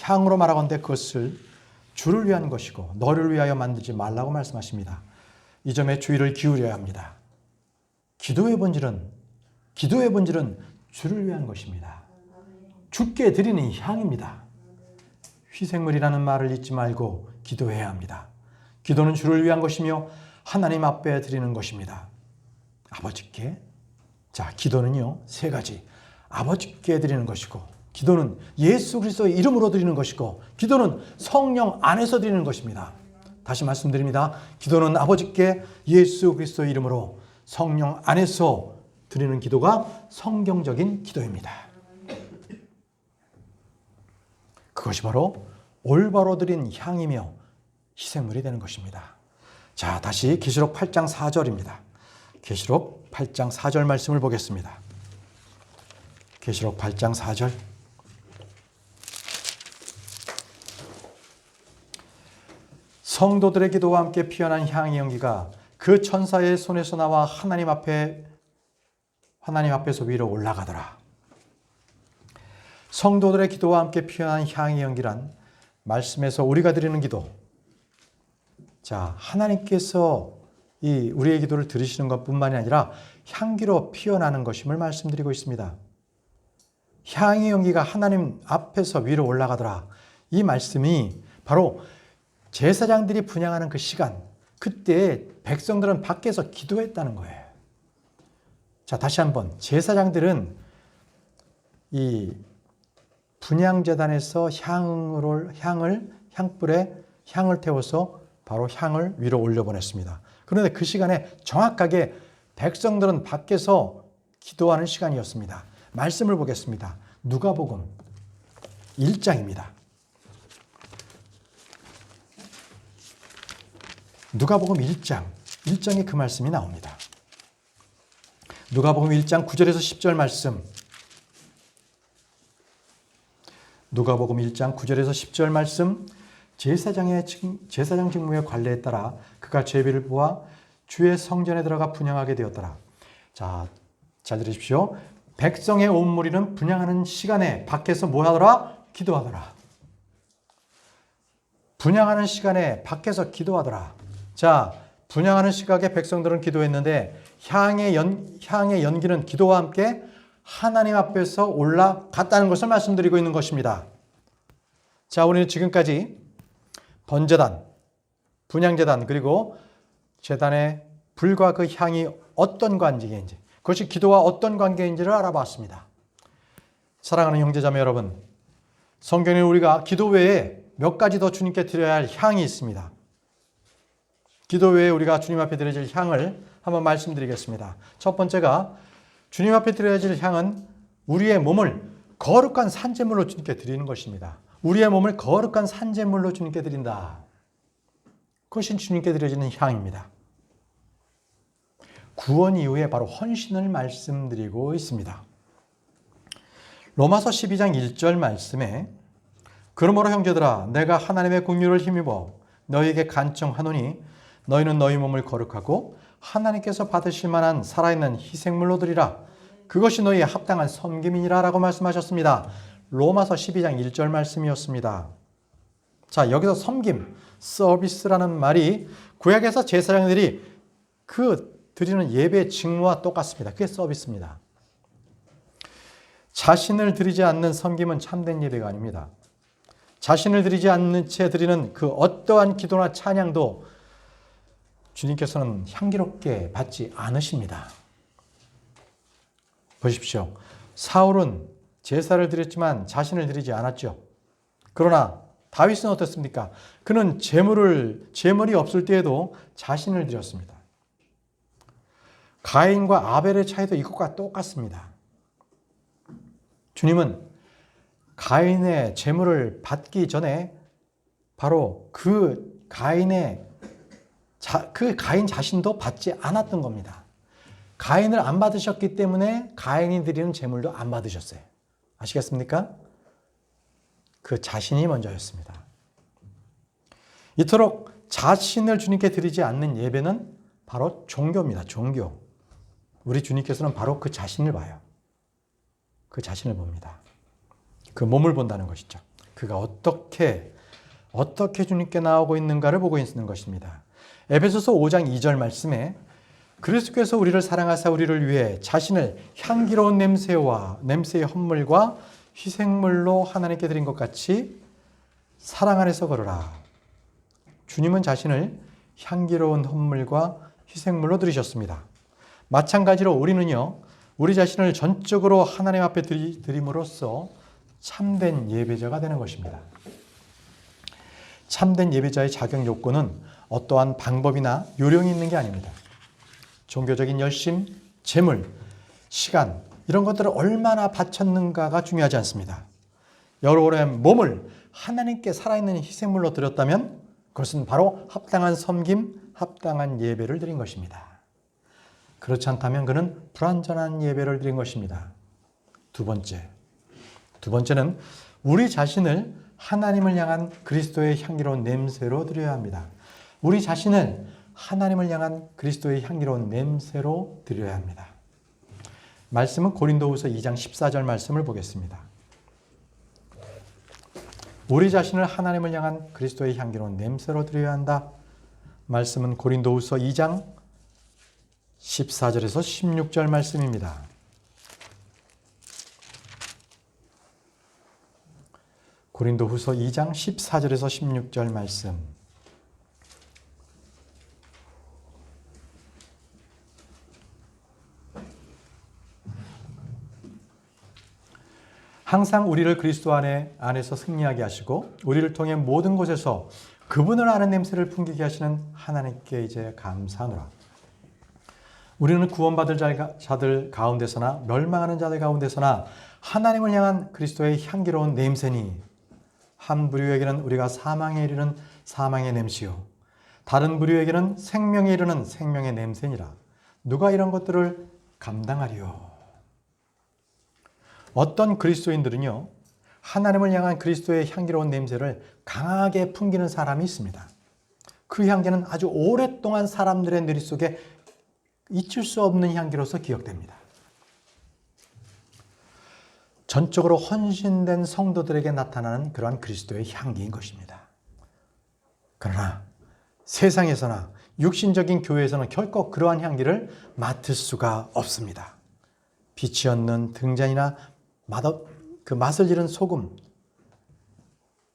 향으로 말하건대 그것을 주를 위한 것이고 너를 위하여 만들지 말라고 말씀하십니다. 이 점에 주의를 기울여야 합니다. 기도의 본질은 주를 위한 것입니다. 주께 드리는 향입니다. 희생물이라는 말을 잊지 말고 기도해야 합니다. 기도는 주를 위한 것이며 하나님 앞에 드리는 것입니다. 아버지께, 기도는요 3가지. 아버지께 드리는 것이고, 기도는 예수 그리스도의 이름으로 드리는 것이고, 기도는 성령 안에서 드리는 것입니다. 다시 말씀드립니다. 기도는 아버지께 예수 그리스도의 이름으로 성령 안에서 드리는 기도가 성경적인 기도입니다. 그것이 바로 올바로 드린 향이며 희생물이 되는 것입니다. 자, 다시 계시록 8장 4절입니다. 계시록 8장 4절 말씀을 보겠습니다. 계시록 8장 4절. 성도들의 기도와 함께 피어난 향의 연기가 그 천사의 손에서 나와 하나님 앞에서 위로 올라가더라. 성도들의 기도와 함께 피어난 향의 연기란 말씀에서 우리가 드리는 기도. 하나님께서 우리의 기도를 들으시는 것뿐만이 아니라 향기로 피어나는 것임을 말씀드리고 있습니다. 향의 연기가 하나님 앞에서 위로 올라가더라. 이 말씀이 바로 제사장들이 분향하는 그 시간, 그때 백성들은 밖에서 기도했다는 거예요. 다시 한번, 제사장들은 이 분향제단에서 향불에 향을 태워서 바로 향을 위로 올려보냈습니다. 그런데 그 시간에 정확하게 백성들은 밖에서 기도하는 시간이었습니다. 말씀을 보겠습니다. 누가복음 1장입니다. 누가복음 1장에 그 말씀이 나옵니다. 누가복음 1장 9절에서 10절 말씀. 누가복음 1장 9절에서 10절 말씀. 제사장 직무의 관례에 따라 그가 제비를 보아 주의 성전에 들어가 분향하게 되었더라. 자, 잘 들으십시오. 백성의 온 무리는 분향하는 시간에 밖에서 뭐 하더라? 기도하더라. 분향하는 시간에 밖에서 기도하더라. 자, 분향하는 시각에 백성들은 기도했는데 향의 연기는 기도와 함께 하나님 앞에서 올라갔다는 것을 말씀드리고 있는 것입니다. 자, 우리는 지금까지 번제단, 분향제단, 그리고 제단의 불과 그 향이 어떤 관계인지, 그것이 기도와 어떤 관계인지를 알아봤습니다. 사랑하는 형제자매 여러분, 성경에 우리가 기도 외에 몇 가지 더 주님께 드려야 할 향이 있습니다. 기도 외에 우리가 주님 앞에 드려질 향을 한번 말씀드리겠습니다. 첫 번째가 주님 앞에 드려질 향은 우리의 몸을 거룩한 산제물로 주님께 드리는 것입니다. 우리의 몸을 거룩한 산제물로 주님께 드린다. 그것이 주님께 드려지는 향입니다. 구원 이후에 바로 헌신을 말씀드리고 있습니다. 로마서 12장 1절 말씀에 그러므로 형제들아 내가 하나님의 긍휼을 힘입어 너희에게 간청하노니 너희는 너희 몸을 거룩하고 하나님께서 받으실 만한 살아있는 희생물로 드리라. 그것이 너희의 합당한 섬김이니라 라고 말씀하셨습니다. 로마서 12장 1절 말씀이었습니다. 자, 여기서 섬김, 서비스라는 말이 구약에서 제사장들이 드리는 예배의 직무와 똑같습니다. 그게 서비스입니다. 자신을 드리지 않는 섬김은 참된 예배가 아닙니다. 자신을 드리지 않는 채 드리는 그 어떠한 기도나 찬양도 주님께서는 향기롭게 받지 않으십니다. 보십시오. 사울은 제사를 드렸지만 자신을 드리지 않았죠. 그러나 다윗은 어떻습니까? 그는 제물이 없을 때에도 자신을 드렸습니다. 가인과 아벨의 차이도 이것과 똑같습니다. 주님은 가인의 제물을 받기 전에 바로 그 가인 자신도 받지 않았던 겁니다. 가인을 안 받으셨기 때문에 가인이 드리는 제물도 안 받으셨어요. 아시겠습니까? 그 자신이 먼저였습니다. 이토록 자신을 주님께 드리지 않는 예배는 바로 종교입니다. 종교. 우리 주님께서는 바로 그 자신을 봐요. 그 자신을 봅니다. 그 몸을 본다는 것이죠. 그가 어떻게 주님께 나오고 있는가를 보고 있는 것입니다. 에베소서 5장 2절 말씀에 그리스도께서 우리를 사랑하사 우리를 위해 자신을 향기로운 냄새의 헌물과 희생물로 하나님께 드린 것 같이 사랑 안에서 걸으라. 주님은 자신을 향기로운 헌물과 희생물로 드리셨습니다. 마찬가지로 우리는요, 우리 자신을 전적으로 하나님 앞에 드림으로써 참된 예배자가 되는 것입니다. 참된 예배자의 자격 요건은 어떠한 방법이나 요령이 있는 게 아닙니다. 종교적인 열심, 재물, 시간 이런 것들을 얼마나 바쳤는가가 중요하지 않습니다. 여러분의 몸을 하나님께 살아있는 희생물로 드렸다면 그것은 바로 합당한 섬김, 합당한 예배를 드린 것입니다. 그렇지 않다면 그는 불완전한 예배를 드린 것입니다. 두 번째는 우리 자신을 하나님을 향한 그리스도의 향기로운 냄새로 드려야 합니다. 우리 자신을 하나님을 향한 그리스도의 향기로운 냄새로 드려야 합니다. 말씀은 고린도후서 2장 14절 말씀을 보겠습니다. 우리 자신을 하나님을 향한 그리스도의 향기로운 냄새로 드려야 한다. 말씀은 고린도후서 2장 14절에서 16절 말씀입니다. 고린도후서 2장 14절에서 16절 말씀. 항상 우리를 그리스도 안에서 승리하게 하시고 우리를 통해 모든 곳에서 그분을 아는 냄새를 풍기게 하시는 하나님께 이제 감사하노라. 우리는 구원받을 자들 가운데서나 멸망하는 자들 가운데서나 하나님을 향한 그리스도의 향기로운 냄새니 한 부류에게는 우리가 사망에 이르는 사망의 냄새요 다른 부류에게는 생명에 이르는 생명의 냄새니라. 누가 이런 것들을 감당하리요? 어떤 그리스도인들은요, 하나님을 향한 그리스도의 향기로운 냄새를 강하게 풍기는 사람이 있습니다. 그 향기는 아주 오랫동안 사람들의 뇌리 속에 잊을 수 없는 향기로서 기억됩니다. 전적으로 헌신된 성도들에게 나타나는 그러한 그리스도의 향기인 것입니다. 그러나 세상에서나 육신적인 교회에서는 결코 그러한 향기를 맡을 수가 없습니다. 빛이 없는 등잔이나 그 맛을 잃은 소금,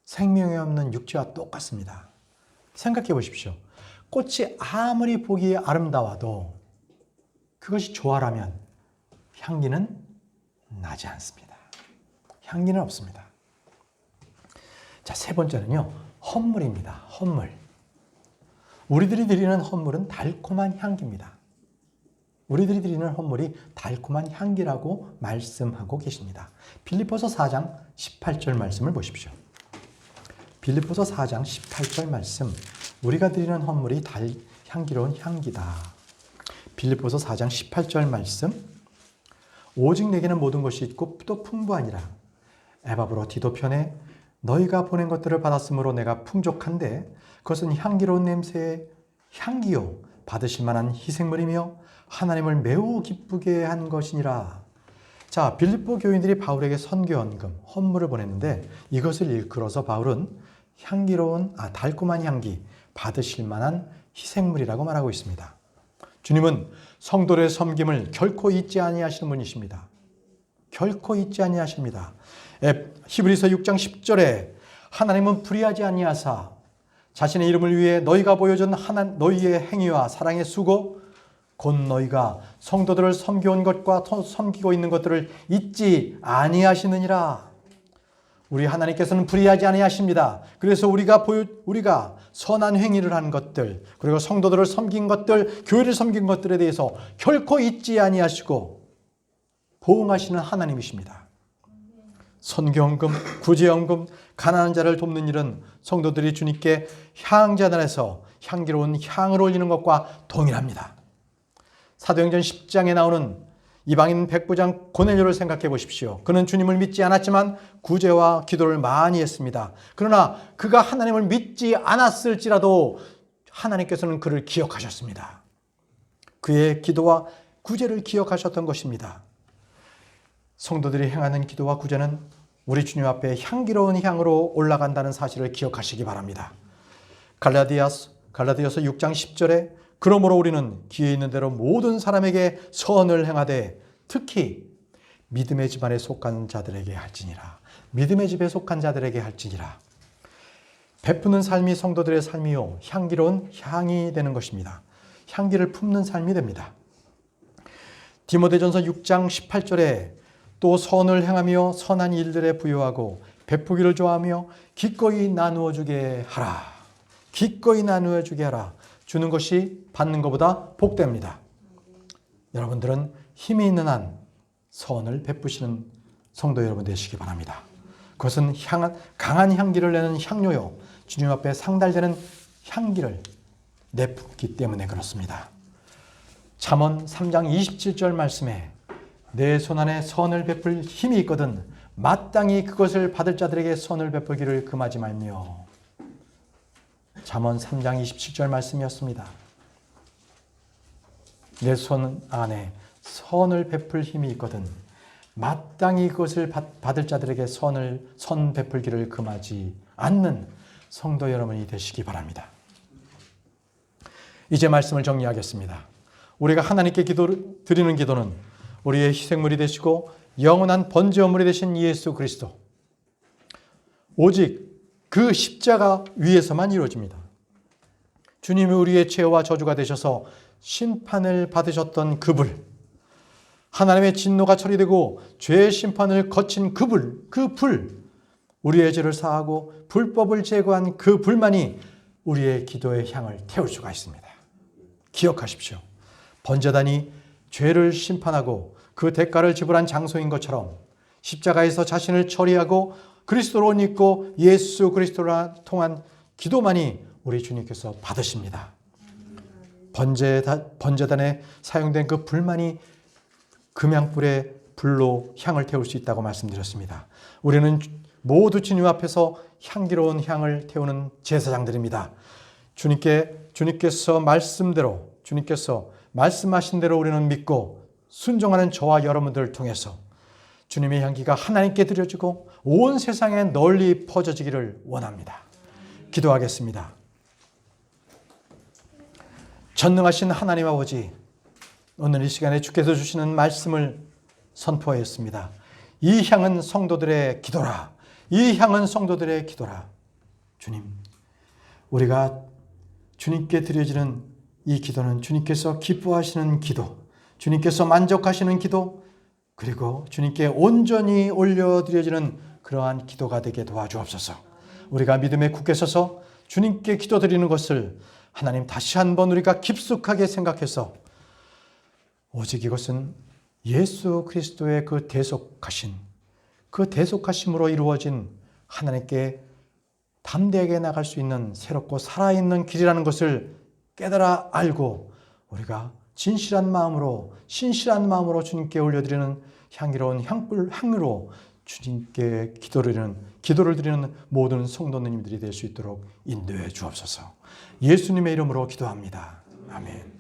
생명이 없는 육지와 똑같습니다. 생각해 보십시오. 꽃이 아무리 보기에 아름다워도 그것이 조화라면 향기는 나지 않습니다. 향기는 없습니다. 자, 세 번째는요, 헌물입니다. 헌물. 우리들이 드리는 헌물은 달콤한 향기입니다. 우리들이 드리는 헌물이 달콤한 향기라고 말씀하고 계십니다. 빌립보서 4장 18절 말씀을 보십시오. 빌립보서 4장 18절 말씀. 우리가 드리는 헌물이 향기로운 향기다. 빌립보서 4장 18절 말씀. 오직 내게는 모든 것이 있고 또 풍부하니라. 에바브로 디도 편에 너희가 보낸 것들을 받았으므로 내가 풍족한데 그것은 향기로운 냄새의 향기요 받으실 만한 희생물이며 하나님을 매우 기쁘게 한 것이니라. 자, 빌립보 교인들이 바울에게 선교헌금, 헌물을 보냈는데 이것을 일컬어서 바울은 달콤한 향기, 받으실 만한 희생물이라고 말하고 있습니다. 주님은 성도의 섬김을 결코 잊지 아니하시는 분이십니다. 결코 잊지 아니하십니다. 히브리서 6장 10절에 하나님은 불의하지 아니하사 자신의 이름을 위해 너희가 보여준 너희의 행위와 사랑의 수고 곧 너희가 성도들을 섬겨온 것과 섬기고 있는 것들을 잊지 아니하시느니라. 우리 하나님께서는 불의하지 아니하십니다. 그래서 우리가 선한 행위를 한 것들, 그리고 성도들을 섬긴 것들, 교회를 섬긴 것들에 대해서 결코 잊지 아니하시고 보응하시는 하나님이십니다. 선교헌금, 구제헌금, 가난한 자를 돕는 일은 성도들이 주님께 향자단에서 향기로운 향을 올리는 것과 동일합니다. 사도행전 10장에 나오는 이방인 백부장 고넬료를 생각해 보십시오. 그는 주님을 믿지 않았지만 구제와 기도를 많이 했습니다. 그러나 그가 하나님을 믿지 않았을지라도 하나님께서는 그를 기억하셨습니다. 그의 기도와 구제를 기억하셨던 것입니다. 성도들이 행하는 기도와 구제는 우리 주님 앞에 향기로운 향으로 올라간다는 사실을 기억하시기 바랍니다. 갈라디아서 6장 10절에 그러므로 우리는 기회 있는 대로 모든 사람에게 선을 행하되 특히 믿음의 집안에 속한 자들에게 할지니라. 믿음의 집에 속한 자들에게 할지니라. 베푸는 삶이 성도들의 삶이요 향기로운 향이 되는 것입니다. 향기를 품는 삶이 됩니다. 디모데전서 6장 18절에 또 선을 행하며 선한 일들에 부여하고 베푸기를 좋아하며 기꺼이 나누어 주게 하라. 기꺼이 나누어 주게 하라. 주는 것이 받는 것보다 복됩니다. 여러분들은 힘이 있는 한 선을 베푸시는 성도 여러분 되시기 바랍니다. 그것은 강한 향기를 내는 향료요 주님 앞에 상달되는 향기를 내뿜기 때문에 그렇습니다. 잠언 3장 27절 말씀에 내 손 안에 선을 베풀 힘이 있거든 마땅히 그것을 받을 자들에게 선을 베풀기를 금하지 말며. 잠언 3장 27절 말씀이었습니다. 내 손 안에 선을 베풀 힘이 있거든 마땅히 그것을 받을 자들에게 선 베풀기를 금하지 않는 성도 여러분이 되시기 바랍니다. 이제 말씀을 정리하겠습니다. 우리가 하나님께 드리는 기도는 우리의 희생물이 되시고 영원한 번제물이 되신 예수 그리스도, 오직 그 십자가 위에서만 이루어집니다. 주님이 우리의 죄와 저주가 되셔서 심판을 받으셨던 그 불, 하나님의 진노가 처리되고 죄의 심판을 거친 그 불, 우리의 죄를 사하고 불법을 제거한 그 불만이 우리의 기도의 향을 태울 수가 있습니다. 기억하십시오. 번제단이 죄를 심판하고 그 대가를 지불한 장소인 것처럼 십자가에서 자신을 처리하고 그리스도로 옷 입고 예수 그리스도를 통한 기도만이 우리 주님께서 받으십니다. 번제단에 사용된 그 불만이 금양불의 불로 향을 태울 수 있다고 말씀드렸습니다. 우리는 모두 주님 앞에서 향기로운 향을 태우는 제사장들입니다. 주님께서 말씀하신 대로 우리는 믿고 순종하는 저와 여러분들을 통해서 주님의 향기가 하나님께 드려지고 온 세상에 널리 퍼져지기를 원합니다. 기도하겠습니다. 전능하신 하나님 아버지, 오늘 이 시간에 주께서 주시는 말씀을 선포하였습니다. 이 향은 성도들의 기도라. 이 향은 성도들의 기도라. 주님, 우리가 주님께 드려지는 이 기도는 주님께서 기뻐하시는 기도, 주님께서 만족하시는 기도, 그리고 주님께 온전히 올려드려지는 그러한 기도가 되게 도와주옵소서. 우리가 믿음에 굳게 서서 주님께 기도드리는 것을 하나님 다시 한번 우리가 깊숙하게 생각해서 오직 이것은 예수 그리스도의 그 대속하심으로 이루어진 하나님께 담대하게 나갈 수 있는 새롭고 살아있는 길이라는 것을 깨달아 알고 우리가 진실한 마음으로 신실한 마음으로 주님께 올려드리는 향기로운 향으로 주님께 기도를 드리는 모든 성도님들이 될 수 있도록 인도해 주옵소서. 예수님의 이름으로 기도합니다. 아멘.